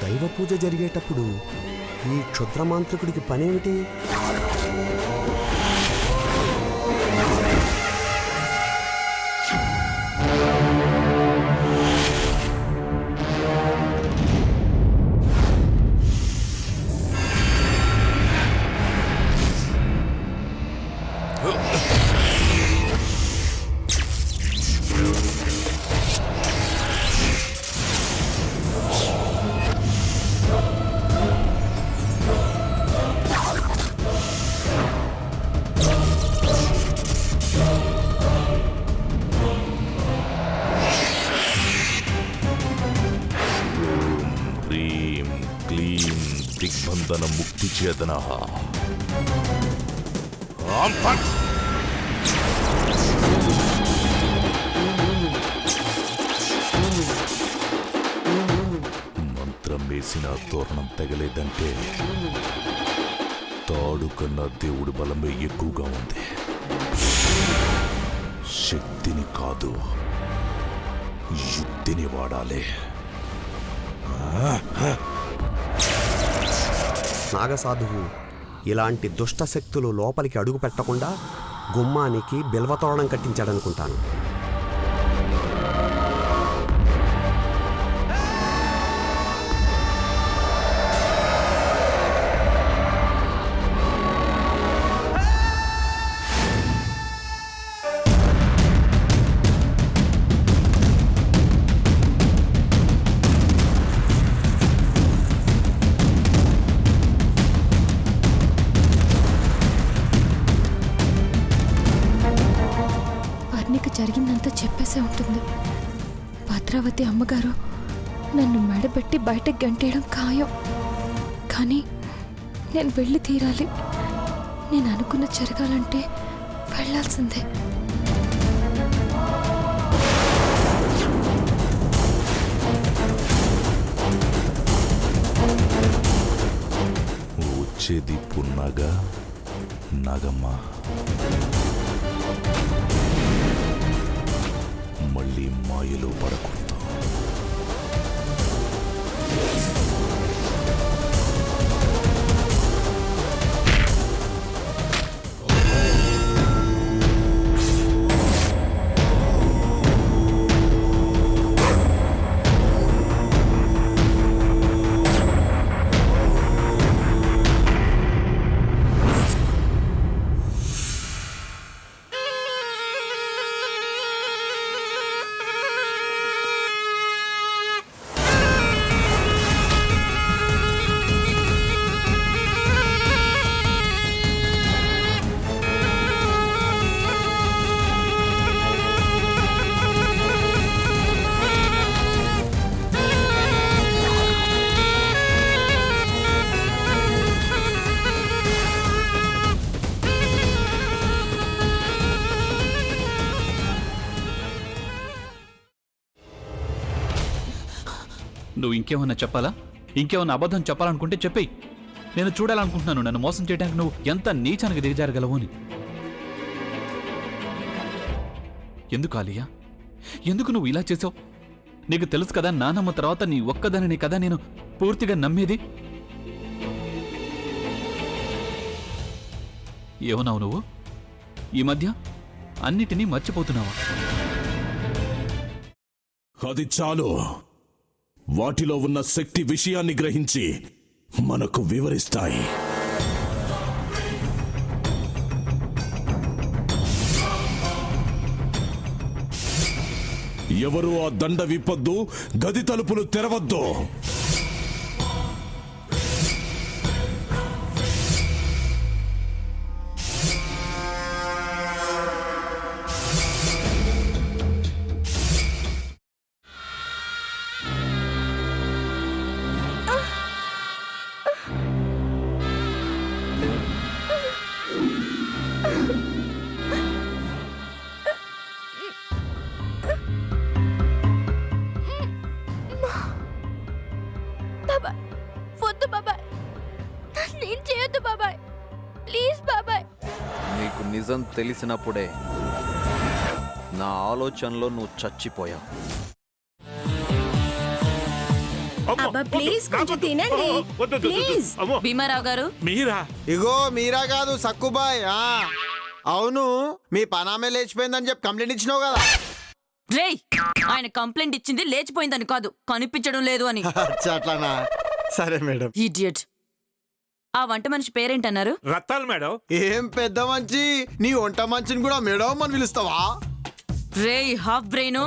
దైవ పూజ జరిగేటప్పుడు ఈ క్షుద్రమాంత్రికుడికి పనేమిటి? దిగ్బంధన ముక్తి చేతన మంత్రం వేసిన తోరణం తగలేదంటే తాడు కన్నా దేవుడి బలమే ఎక్కువగా ఉంది. శక్తిని కాదు, యుక్తిని వాడాలి. నాగసాధువు ఇలాంటి దుష్ట శక్తులు లోపలికి అడుగు పెట్టకుండా గుమ్మానికి బిల్వతోరణం కట్టించాడనుకుంటాను. జరిగిందంతా చెప్పేసే ఉంటుంది. భద్రావతి అమ్మగారు నన్ను మెడబెట్టి బయటకు గంటేయడం ఖాయం. కానీ నేను వెళ్ళి తీరాలి. నేను అనుకున్న జరగాలంటే వెళ్ళాల్సిందే. వచ్చేది పున్నాగా నాగమ్మ. మళ్ళీ మాయలో పడకూడదు. నువ్వు ఇంకేమన్నా చెప్పాలా? ఇంకేమన్నా అబద్ధం చెప్పాలనుకుంటే చెప్పేయి. నేను చూడాలనుకుంటున్నాను నన్ను మోసం చేయడానికి నువ్వు ఎంత నీచానికి దిగజారగలవు అని. ఎందుకు ఆలియా, ఎందుకు నువ్వు ఇలా చేసావు? నీకు తెలుసు కదా నానమ్మ తర్వాత నీ ఒక్కదానిని కదా నేను పూర్తిగా నమ్మేది. ఏమన్నావు నువ్వు? ఈ మధ్య అన్నిటినీ మర్చిపోతున్నావా? అది చాలు. వాటిలో ఉన్న శక్తి విషయాన్ని గ్రహించి మనకు వివరిస్తాయి. ఎవరు ఆ దండ విప్పొద్దు, గది తలుపులు తెరవద్దు. నీకు నిజం తెలిసినప్పుడే నా ఆలోచనలో నువ్వు చచ్చిపోయావు. అబ్బా ప్లీజ్ కొంచెం తినండి ప్లీజ్. భీమారావు గారు మీరా? ఇగో మీరా కాదు సక్కుబాయ్. అవును, మీ పనామే లేచిపోయిందని చెప్పి కంప్లైంట్ ఇచ్చినావు కదా. రేయ్, ఆయన కంప్లైంట్ ఇచ్చింది లేచిపోయిందని కాదు, కనిపించడం లేదు అని. అచ్చా, అట్లానా? సరే మేడం. ఇడియట్. ఆ వంట మనిషి పేరేంటన్నారు? రత్తాలు మేడం. ఏం పెద్ద మంచి, నీ వంట మంచిని కూడా మేడం అని పిలుస్తావా? రేయ్ హాఫ్ బ్రెయిన్,